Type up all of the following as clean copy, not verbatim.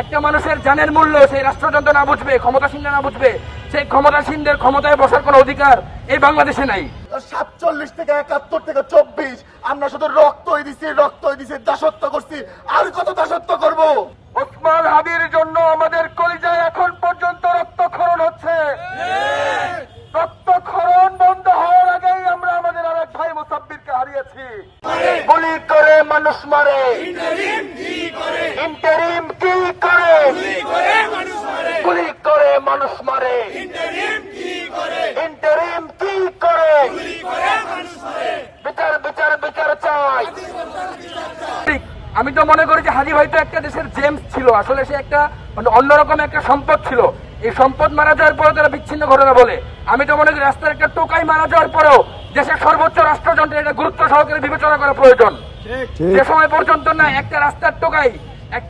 একটা মানুষের জানের মূল্য সেই রাষ্ট্রযন্ত্র না বুঝবে, ক্ষমতাসীনরা না বুঝবে, সেই ক্ষমতাসীনদের ক্ষমতায় বসার কোনো অধিকার এই বাংলাদেশে নাই। 47 থেকে 71 থেকে 24 আমরা শুধু রক্তই দিছি, দাসত্ব করছি। আর কত দাসত্ব করব? ওসমান হাদির জন্য আমাদের কলিজায় এখন পর্যন্ত রক্তক্ষরণ হচ্ছে। রক্তক্ষরণ বন্ধ হওয়ার আগেই আমরা আমাদের আরেক ভাই মুসাব্বিরকে হারিয়েছি। গুলি করে মানুষ মারে, ইন্টারিম কি করে, গুলি করে মানুষ মারে, ইন্টারিম কি করে, বিচার বিচার বিচার চাই। আমি তো মনে করি যে হাজি ভাই তো একটা দেশের জেমস ছিল, আসলে সে একটা অন্যরকম একটা সম্পদ ছিল। এই সম্পদ মারা যাওয়ার পরে তারা বিচ্ছিন্ন ঘটনা বলে। আমি তো মনে করি রাস্তার একটা টোকাই মারা যাওয়ার পরেও দেশের সর্বোচ্চ রাষ্ট্রযন্ত্রের এটা গুরুত্ব সহকারে বিবেচনা করা প্রয়োজন। যে সময় পর্যন্ত না একটা রাস্তার টোকাই এক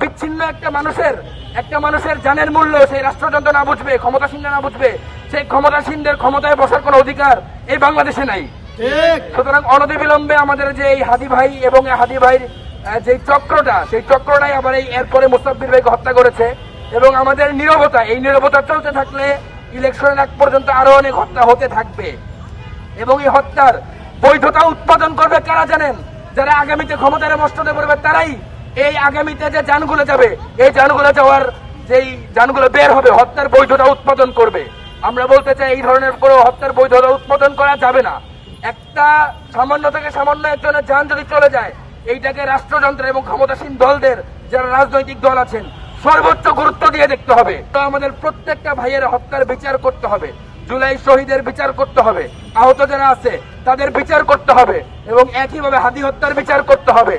বিচ্ছিন্ন একটা মানুষের জানের মূল্য সেই রাষ্ট্রযন্ত্র না বুঝবে, ক্ষমতাসীনরা না বুঝবে, সেই ক্ষমতাসীনদের ক্ষমতায় বসার কোনো অধিকার এই বাংলাদেশে নাই। সুতরাং অনতিবিলম্বে আমাদের যে এই হাদি ভাই এবং হাদি ভাইয়ের যে সেই চক্রটাই আবার এরপরে মুস্তাফির ভাইকে হত্যা করেছে। এবং আমাদের এই নীরবতা চলতে থাকলে ইলেকশনের আগ পর্যন্ত আরো অনেক হত্যা হতে থাকবে। এবং এই হত্যার বৈধতা উৎপাদন করবে কারা জানেন? যারা আগামীতে ক্ষমতার মস্তদে পড়বে তারাই এই আগামীতে যে যানগুলো যাবে, এই যানগুলো যাওয়ার যেই যানগুলো বের হবে হত্যার বৈধতা উৎপাদন করবে। আমরা বলতে চাই এই ধরনের কোনো হত্যার বৈধতা উৎপাদন করা যাবে না। একটা সামান্য থেকে সামান্য একজনের যান যদি চলে যায়, এইটাকে রাষ্ট্রযন্ত্র এবং ক্ষমতাসীন দলদের যারা রাজনৈতিক দল আছেন সর্বোচ্চ গুরুত্ব দিয়ে দেখতে হবে। তো আমাদের প্রত্যেকটা ভাইয়ের হত্যার বিচার করতে হবে, জুলাই শহীদের বিচার করতে হবে, আহত যারা আছে তাদের বিচার করতে হবে, এবং একইভাবে হাদি হত্যার বিচার করতে হবে।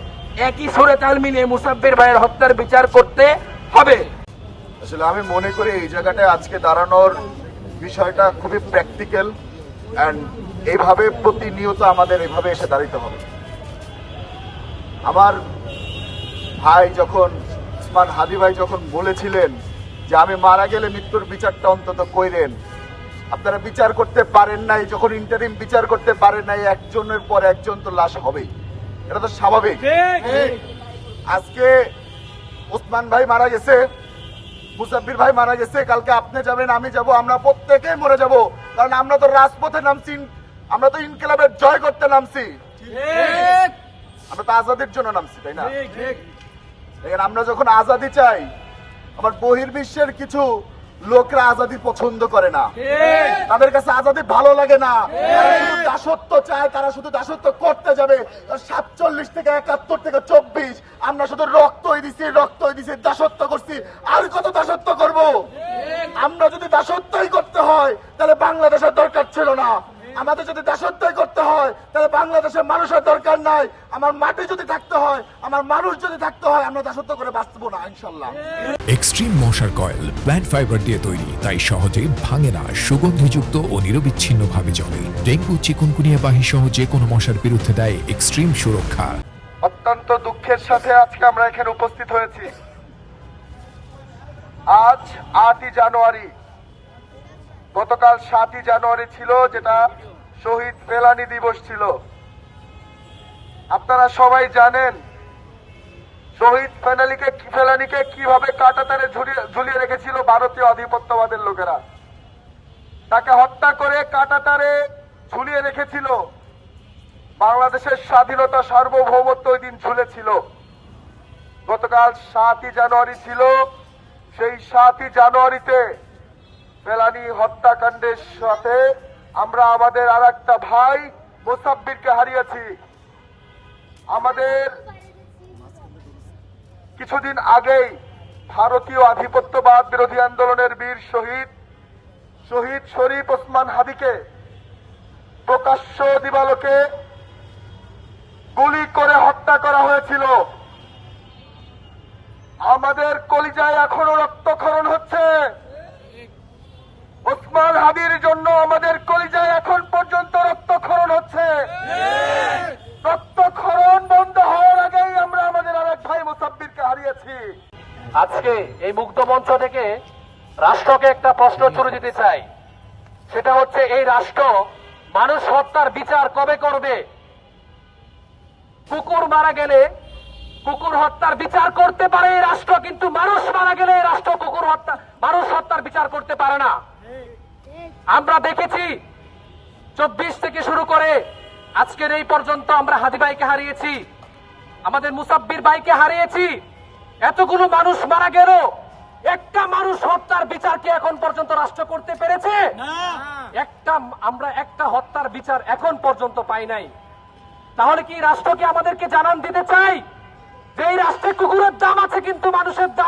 একই সুরে তাল মিলিয়ে মুসাব্বির ভাইয়ের হত্যার বিচার করতে হবে। আসলে আমি মনে করি এই জায়গাটায় আজকে দাঁড়ানোর বিষয়টা খুবই প্র্যাকটিক্যাল, এন্ড এইভাবে প্রতিনিয়ত আমাদের এভাবে এসে দাঁড়াতে হবে। আমার ভাই যখন ওসমান হাদি ভাই যখন বলেছিলেন যে আমি মারা গেলে মৃত্যুর বিচারটা অন্তত কইরেন, আপনারা বিচার করতে পারেন নাই, যখন ইন্টারিম বিচার করতে পারেন নাই, একজনের পর একজন তো লাশ হবেই, এটা তো স্বাভাবিক। আজকে ওসমান ভাই মারা গেছে, মুসাব্বির ভাই মারা গেছে, কালকে আপনি যাবেন, আমি যাব, আমরা প্রত্যেকেই মরে যাব। কারণ আমরা তো রাজপথে নামছি, আমরা তো ইনকিলাবের জয় করতে নামছি, আমরা তো আজাদির জন্য নামছি, তাই না? দেখেন, আমরা যখন আজাদি চাই, আমার বহির্বিশ্বের কিছু লোকরা আজাদি পছন্দ করে না, তাদের কাছে আজাদি ভালো লাগে না, দাসত্ব চায়, তারা শুধু দাসত্ব করতে যাবে। 47 থেকে 71 থেকে 24 আমরা শুধু রক্তই দিছি, দাসত্ব করছি। আর কত দাসত্ব করব? আমরা যদি দাসত্বই করতে হয় তাহলে বাংলাদেশের দরকার ছিল না। আমাদের যদি দাসত্বই করতে হয় তাহলে বাংলাদেশের মানুষের দরকার নাই। আমার মাটি যদি থাকতে হয়, আমার মানুষ যদি থাকতে হয়, আমরা দাসত্ব করে বাঁচবো না ইনশাল্লাহ। এক্সট্রিম মশার কয়েল প্ল্যান্ট ফাইবার দিয়ে তৈরি, তাই সহজে ভাঙে না, সুগন্ধিযুক্ত ও নিরবিচ্ছিন্ন ভাবে জ্বলে। ডেঙ্গু, চিকুনগুনিয়া বাহি সহ যে কোনো মশার বিরুদ্ধে দেয় এক্সট্রিম সুরক্ষা। অত্যন্ত দুঃখের সাথে আজকে আমরা এখানে উপস্থিত হয়েছি। আজ 8ই জানুয়ারি, গতকাল 7ই জানুয়ারি ছিল, যেটা শহীদ ফেলানী দিবস ছিল। আপনারা সবাই জানেন শহীদ ফেলানীকে কিভাবে কাঁটাতারে ঝুলিয়ে রেখেছিল ভারতীয় আধিপত্যবাদের লোকেরা। তাকে হত্যা করে কাঁটাতারে ঝুলিয়ে রেখেছিল। বাংলাদেশের স্বাধীনতা সার্বভৌমত্ব ওই দিন ঝুলেছিল। গতকাল 7ই জানুয়ারি ছিল। সেই 7ই জানুয়ারিতে ফেলানী হত্যাকাণ্ডের সাথে আমরা আমাদের আর একটা ভাই মুসাব্বিরকে হারিয়েছি। আমাদের কিছুদিন আগেই ভারতীয় আধিপত্যবাদ বিরোধী আন্দোলনের বীর শহীদ শরীফ ওসমান হাদিকে প্রকাশ্য দিবালোকে গুলি করে হত্যা করা হয়েছিল। আমাদের কলিজায় এখনো রক্তক্ষরণ হচ্ছে। ওসমান হাদির জন্য আমাদের কলিজায় এখন পর্যন্ত রক্তক্ষরণ হচ্ছে। রক্তক্ষরণ বন্ধ হওয়ার আগেই আমরা আমাদের আরেক ভাই মুসাব্বিরকে হারিয়েছি। আজকে এই মুক্ত মঞ্চ থেকে রাষ্ট্রকে একটা প্রশ্ন ছুড়ে দিতে চাই, সেটা হচ্ছে এই রাষ্ট্র মানুষ হত্যার বিচার কবে করবে? কুকুর মারা গেলে কুকুর হত্যার বিচার করতে পারে এই রাষ্ট্র, কিন্তু মানুষ মানুষ হত্যার বিচার করতে পারে না। আমরা দেখেছি 24 থেকে শুরু করে আজকের এই পর্যন্ত আমরা হাদি ভাইকে হারিয়েছি, আমাদের মুসাব্বির ভাইকে হারিয়েছি, এতগুলো মানুষ মারা গেল, একটা মানুষ হত্যার বিচার কি এখন পর্যন্ত রাষ্ট্র করতে পেরেছে? আমরা একটা হত্যার বিচার এখন পর্যন্ত পাই নাই। তাহলে কি রাষ্ট্রকে আমাদেরকে জানান দিতে চাই যে এই রাষ্ট্রে কুকুরের দাম আছে কিন্তু মানুষের দাম